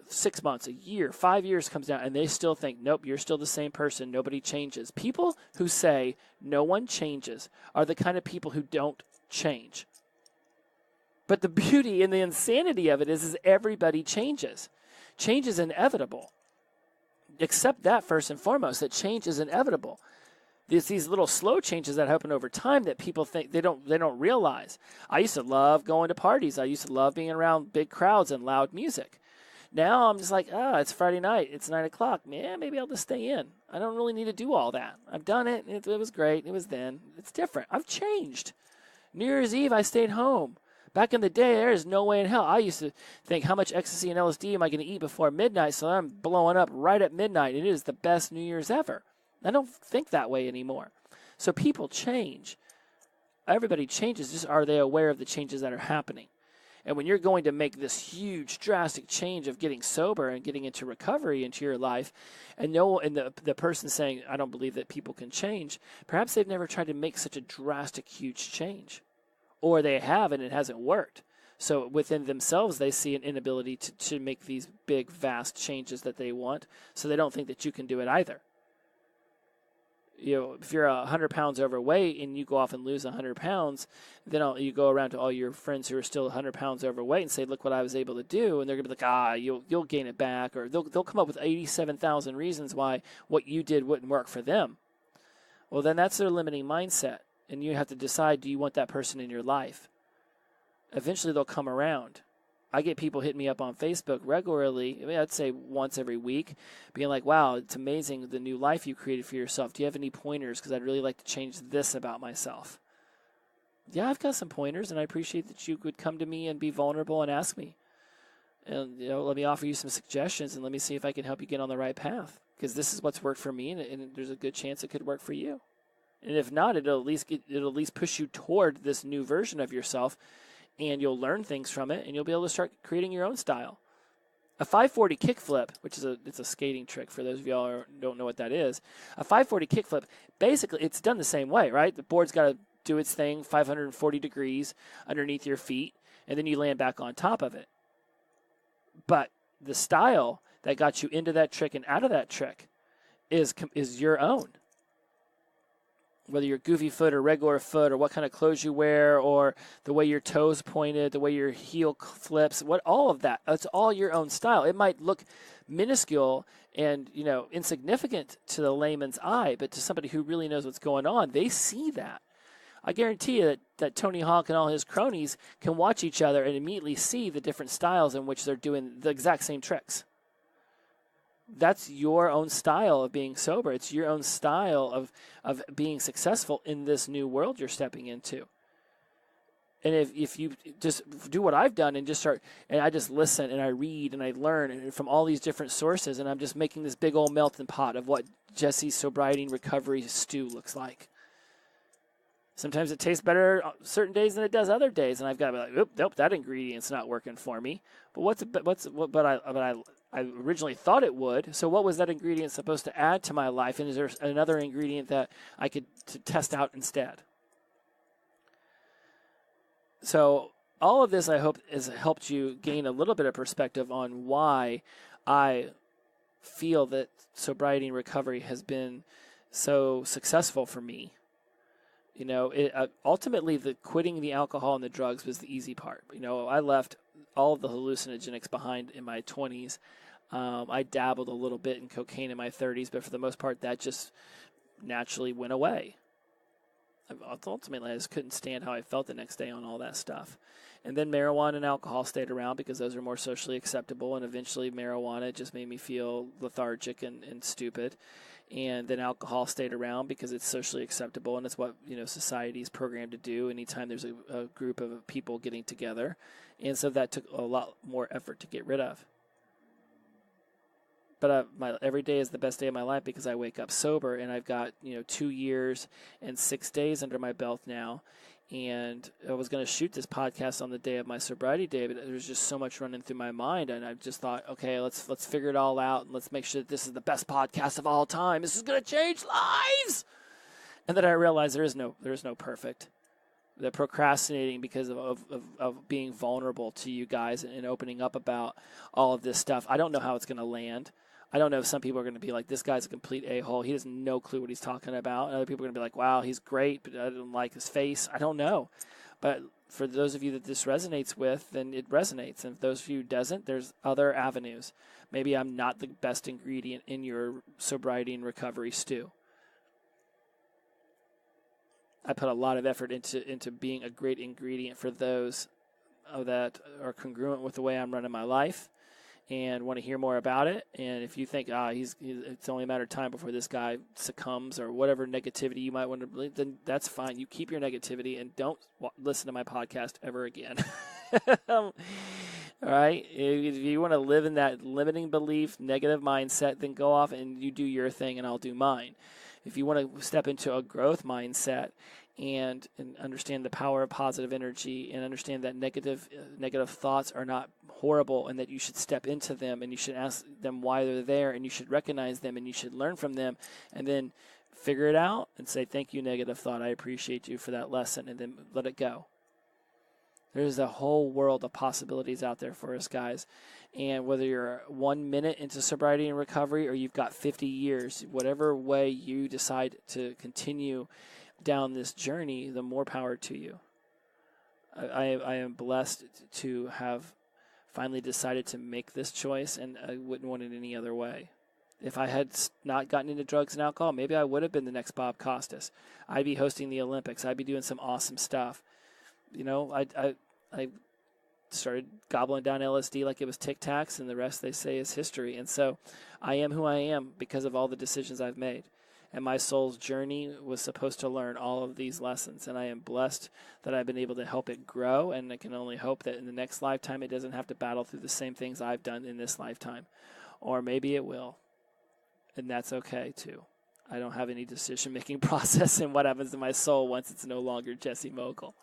6 months, a year, 5 years comes down and they still think, nope, you're still the same person, nobody changes. People who say no one changes are the kind of people who don't change. But the beauty and the insanity of it is everybody changes. Change is inevitable. Accept that first and foremost, that change is inevitable. These little slow changes that happen over time that people think they don't realize. I used to love going to parties. I used to love being around big crowds and loud music. Now I'm just like, it's Friday night. It's 9 o'clock. Man, maybe I'll just stay in. I don't really need to do all that. I've done it. It was great. It was then. It's different. I've changed. New Year's Eve, I stayed home. Back in the day, there is no way in hell. I used to think, how much ecstasy and LSD am I going to eat before midnight? So I'm blowing up right at midnight. It is the best New Year's ever. I don't think that way anymore. So people change. Everybody changes. Just are they aware of the changes that are happening? And when you're going to make this huge, drastic change of getting sober and getting into recovery into your life, and the person saying, I don't believe that people can change, perhaps they've never tried to make such a drastic, huge change. Or they have and it hasn't worked. So within themselves, they see an inability to make these big, vast changes that they want. So they don't think that you can do it either. If you're 100 pounds overweight and you go off and lose 100 pounds, then you go around to all your friends who are still 100 pounds overweight and say, look what I was able to do. And they're going to be like, you'll gain it back. Or they'll come up with 87,000 reasons why what you did wouldn't work for them. Well, then that's their limiting mindset. And you have to decide, do you want that person in your life? Eventually they'll come around. I get people hitting me up on Facebook regularly, I'd say once every week, being like, wow, it's amazing the new life you created for yourself. Do you have any pointers? Because I'd really like to change this about myself. Yeah, I've got some pointers, and I appreciate that you would come to me and be vulnerable and ask me. And let me offer you some suggestions, and let me see if I can help you get on the right path. Because this is what's worked for me, and there's a good chance it could work for you. And if not, it'll at least push you toward this new version of yourself, and you'll learn things from it, and you'll be able to start creating your own style. A 540 kickflip, which is it's a skating trick for those of y'all who don't know what that is. A 540 kickflip, basically, it's done the same way, right? The board's got to do its thing 540 degrees underneath your feet, and then you land back on top of it. But the style that got you into that trick and out of that trick is your own. Whether you're goofy foot or regular foot, or what kind of clothes you wear, or the way your toes pointed, the way your heel flips, all of that, it's all your own style. It might look minuscule and insignificant to the layman's eye, but to somebody who really knows what's going on, they see that. I guarantee you that Tony Hawk and all his cronies can watch each other and immediately see the different styles in which they're doing the exact same tricks. That's your own style of being sober. It's your own style of being successful in this new world you're stepping into. And if you just do what I've done and just start, and I just listen and I read and I learn from all these different sources, and I'm just making this big old melting pot of what Jesse's sobriety and recovery stew looks like. Sometimes it tastes better certain days than it does other days, and I've got to be like, nope, that ingredient's not working for me. But I originally thought it would. So what was that ingredient supposed to add to my life? And is there another ingredient that I could test out instead? So all of this, I hope, has helped you gain a little bit of perspective on why I feel that sobriety and recovery has been so successful for me. Ultimately, the quitting the alcohol and the drugs was the easy part. I left all of the hallucinogenics behind in my 20s. I dabbled a little bit in cocaine in my 30s, but for the most part, that just naturally went away. Ultimately, I just couldn't stand how I felt the next day on all that stuff. And then marijuana and alcohol stayed around because those are more socially acceptable, and eventually marijuana just made me feel lethargic and stupid. And then alcohol stayed around because it's socially acceptable, and it's what society's programmed to do anytime there's a group of people getting together. And so that took a lot more effort to get rid of. but every day is the best day of my life because I wake up sober, and I've got 2 years and 6 days under my belt now. And I was going to shoot this podcast on the day of my sobriety day, but there was just so much running through my mind, and I just thought, okay, let's figure it all out, and let's make sure that this is the best podcast of all time. This is going to change lives. And then I realized there is no perfect. The procrastinating because of being vulnerable to you guys and opening up about all of this stuff. I don't know how it's going to land. I don't know if some people are going to be like, this guy's a complete a-hole. He has no clue what he's talking about. And other people are going to be like, wow, he's great, but I don't like his face. I don't know. But for those of you that this resonates with, then it resonates. And if those of you who doesn't, there's other avenues. Maybe I'm not the best ingredient in your sobriety and recovery stew. I put a lot of effort into being a great ingredient for those that are congruent with the way I'm running my life and want to hear more about it. And if you think, it's only a matter of time before this guy succumbs or whatever negativity you might want to believe, then that's fine. You keep your negativity and don't listen to my podcast ever again. All right? If you want to live in that limiting belief, negative mindset, then go off and you do your thing and I'll do mine. If you want to step into a growth mindset and understand the power of positive energy and understand that negative thoughts are not horrible and that you should step into them and you should ask them why they're there and you should recognize them and you should learn from them and then figure it out and say, thank you, negative thought. I appreciate you for that lesson, and then let it go. There's a whole world of possibilities out there for us, guys. And whether you're 1 minute into sobriety and recovery or you've got 50 years, whatever way you decide to continue down this journey, the more power to you. I am blessed to have finally decided to make this choice, and I wouldn't want it any other way. If I had not gotten into drugs and alcohol, maybe I would have been the next Bob Costas. I'd be hosting the Olympics. I'd be doing some awesome stuff. I started gobbling down LSD like it was Tic Tacs, and the rest, they say, is history. And so I am who I am because of all the decisions I've made. And my soul's journey was supposed to learn all of these lessons. And I am blessed that I've been able to help it grow. And I can only hope that in the next lifetime, it doesn't have to battle through the same things I've done in this lifetime. Or maybe it will. And that's okay, too. I don't have any decision-making process in what happens to my soul once it's no longer Jesse Mogul.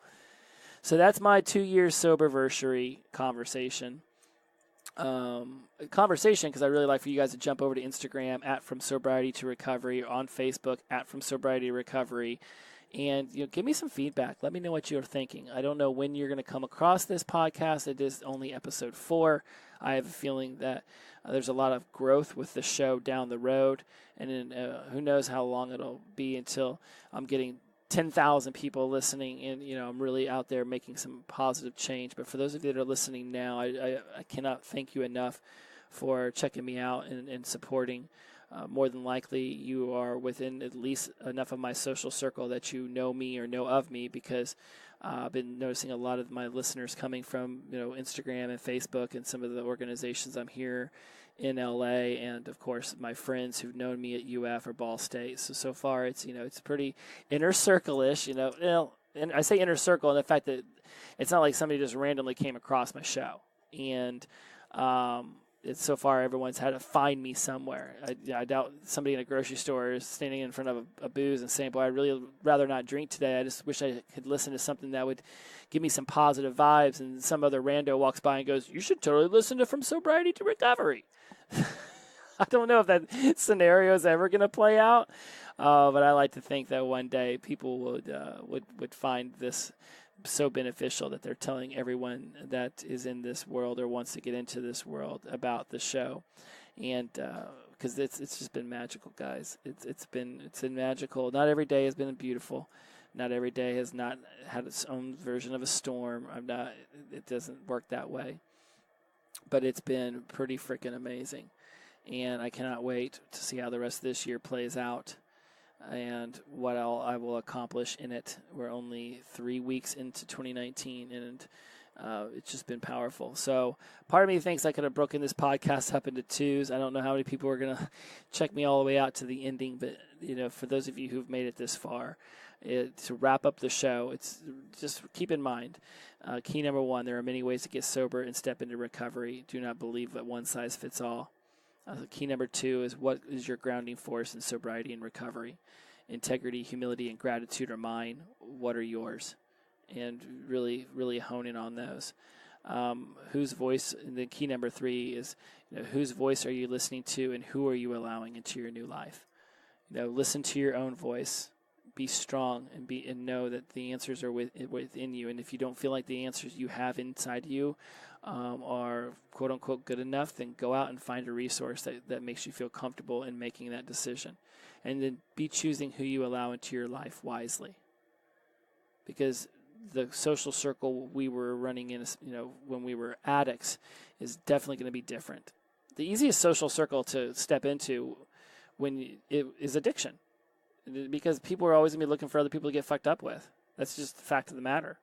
So that's my 2-year Soberversary conversation. Because I really like for you guys to jump over to Instagram @From Sobriety to Recovery, or on Facebook @From Sobriety to Recovery, and give me some feedback. Let me know what you're thinking. I don't know when you're going to come across this podcast. It is only episode 4. I have a feeling that there's a lot of growth with the show down the road, and who knows how long it'll be until I'm getting 10,000 people listening, and I'm really out there making some positive change. But for those of you that are listening now, I cannot thank you enough for checking me out and supporting. More than likely, you are within at least enough of my social circle that you know me or know of me, because I've been noticing a lot of my listeners coming from Instagram and Facebook and some of the organizations I'm here in LA, and of course my friends who've known me at UF or Ball State. So far it's it's pretty inner circle-ish, and I say inner circle in the fact that it's not like somebody just randomly came across my show, and it's so far everyone's had to find me somewhere. I doubt somebody in a grocery store is standing in front of a booze and saying, boy, I'd really rather not drink today. I just wish I could listen to something that would give me some positive vibes, and some other rando walks by and goes, you should totally listen to From Sobriety to Recovery. I don't know if that scenario is ever going to play out, but I like to think that one day people would find this so beneficial that they're telling everyone that is in this world or wants to get into this world about the show. And because it's just been magical, guys. It's been magical. Not every day has been beautiful. Not every day has not had its own version of a storm. It doesn't work that way. But it's been pretty freaking amazing. And I cannot wait to see how the rest of this year plays out and what I will accomplish in it. We're only 3 weeks into 2019, and it's just been powerful. So part of me thinks I could have broken this podcast up into 2s. I don't know how many people are going to check me all the way out to the ending, but for those of you who've made it this far, to wrap up the show, it's just keep in mind, key number 1, there are many ways to get sober and step into recovery. Do not believe that one size fits all. Key number 2 is, what is your grounding force in sobriety and recovery? Integrity, humility, and gratitude are mine. What are yours? And really, really hone in on those. Whose voice, and then key number 3 is, whose voice are you listening to, and who are you allowing into your new life? Listen to your own voice. Be strong and know that the answers are within you. And if you don't feel like the answers you have inside you are quote unquote good enough, then go out and find a resource that makes you feel comfortable in making that decision. And then be choosing who you allow into your life wisely. Because the social circle we were running in, when we were addicts, is definitely going to be different. The easiest social circle to step into it is addiction. Because people are always going to be looking for other people to get fucked up with. That's just the fact of the matter.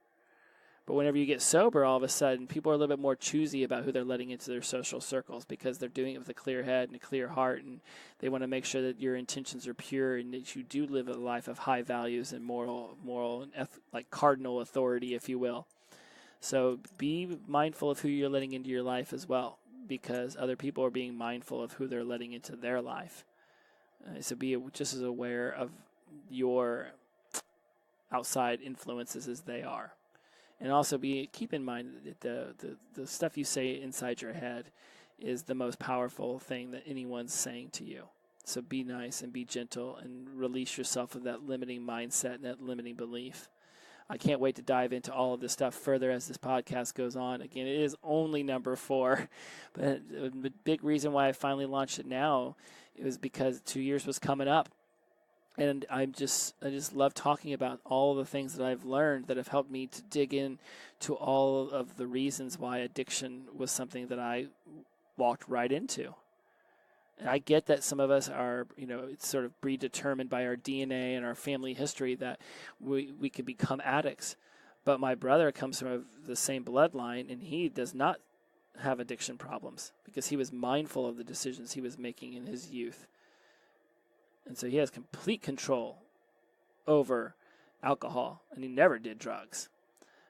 But whenever you get sober, all of a sudden, people are a little bit more choosy about who they're letting into their social circles, because they're doing it with a clear head and a clear heart, and they want to make sure that your intentions are pure and that you do live a life of high values and moral and like cardinal authority, if you will. So be mindful of who you're letting into your life as well, because other people are being mindful of who they're letting into their life. So be just as aware of your outside influences as they are. And also keep in mind that the stuff you say inside your head is the most powerful thing that anyone's saying to you. So be nice and be gentle and release yourself of that limiting mindset and that limiting belief. I can't wait to dive into all of this stuff further as this podcast goes on. Again, it is only number 4, but the big reason why I finally launched it now, it was because 2 years was coming up. And I just love talking about all of the things that I've learned that have helped me to dig in to all of the reasons why addiction was something that I walked right into. And I get that some of us are, it's sort of predetermined by our DNA and our family history that we could become addicts. But my brother comes from the same bloodline, and he does not have addiction problems because he was mindful of the decisions he was making in his youth. And so he has complete control over alcohol, and he never did drugs.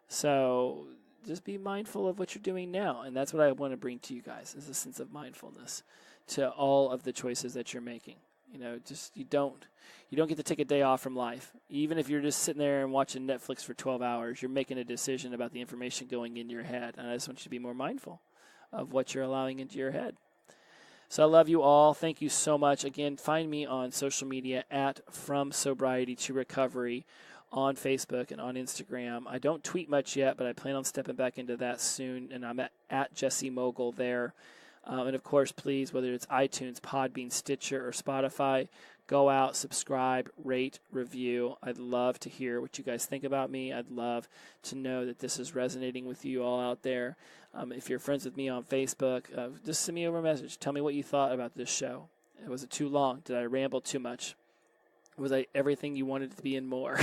So just be mindful of what you're doing now. And that's what I want to bring to you guys, is a sense of mindfulness to all of the choices that you're making. You don't get to take a day off from life. Even if you're just sitting there and watching Netflix for 12 hours, you're making a decision about the information going in your head. And I just want you to be more mindful of what you're allowing into your head. So I love you all. Thank you so much. Again, find me on social media at From Sobriety to Recovery on Facebook and on Instagram. I don't tweet much yet, but I plan on stepping back into that soon. And I'm at Jesse Mogul there. And of course, please, whether it's iTunes, Podbean, Stitcher, or Spotify, go out, subscribe, rate, review. I'd love to hear what you guys think about me. I'd love to know that this is resonating with you all out there. If you're friends with me on Facebook, just send me over a message. Tell me what you thought about this show. Was it too long? Did I ramble too much? Was I everything you wanted it to be and more?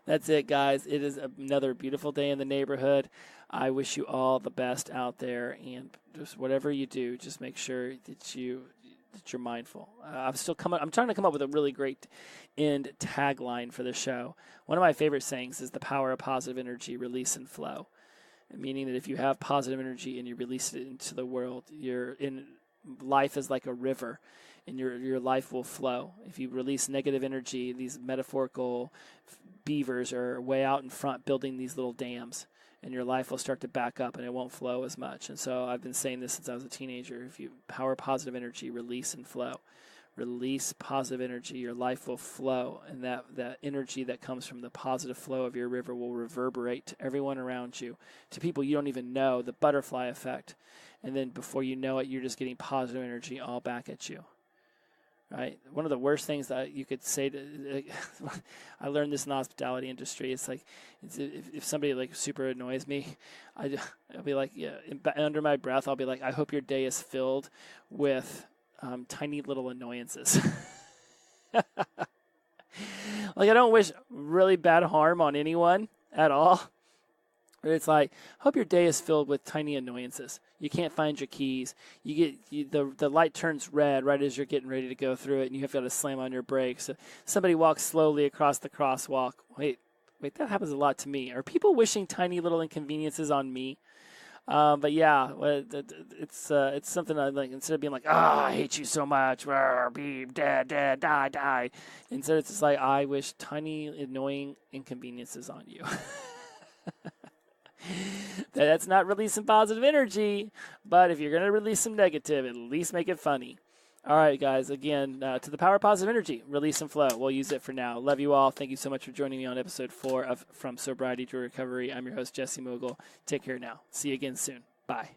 That's it, guys. It is another beautiful day in the neighborhood. I wish you all the best out there, and just whatever you do, just make sure that you're mindful. I'm trying to come up with a really great end tagline for the show. One of my favorite sayings is the power of positive energy, release and flow. Meaning that if you have positive energy and you release it into the world, life is like a river, and your life will flow. If you release negative energy, these metaphorical beavers are way out in front building these little dams, and your life will start to back up and it won't flow as much. And so I've been saying this since I was a teenager. If you power positive energy, release and flow. Release positive energy, your life will flow, and that energy that comes from the positive flow of your river will reverberate to everyone around you, to people you don't even know, the butterfly effect. And then before you know it, you're just getting positive energy all back at you. Right? One of the worst things that you could say I learned this in the hospitality industry. It's like, if somebody super annoys me, I'll be like, under my breath, I'll be like, I hope your day is filled with tiny little annoyances. I don't wish really bad harm on anyone at all. But it's like, hope your day is filled with tiny annoyances. You can't find your keys. The light turns red right as you're getting ready to go through it, and you have got to slam on your brakes. Somebody walks slowly across the crosswalk. Wait, that happens a lot to me. Are people wishing tiny little inconveniences on me? But yeah, it's something I like. Instead of being like, I hate you so much, be dead, die. Instead, it's just like, I wish tiny, annoying inconveniences on you. That's not releasing positive energy, but if you're going to release some negative, at least make it funny. All right, guys, again, to the power of positive energy, release and flow. We'll use it for now. Love you all. Thank you so much for joining me on episode 4 of From Sobriety to Recovery. I'm your host, Jesse Mogul. Take care now. See you again soon. Bye.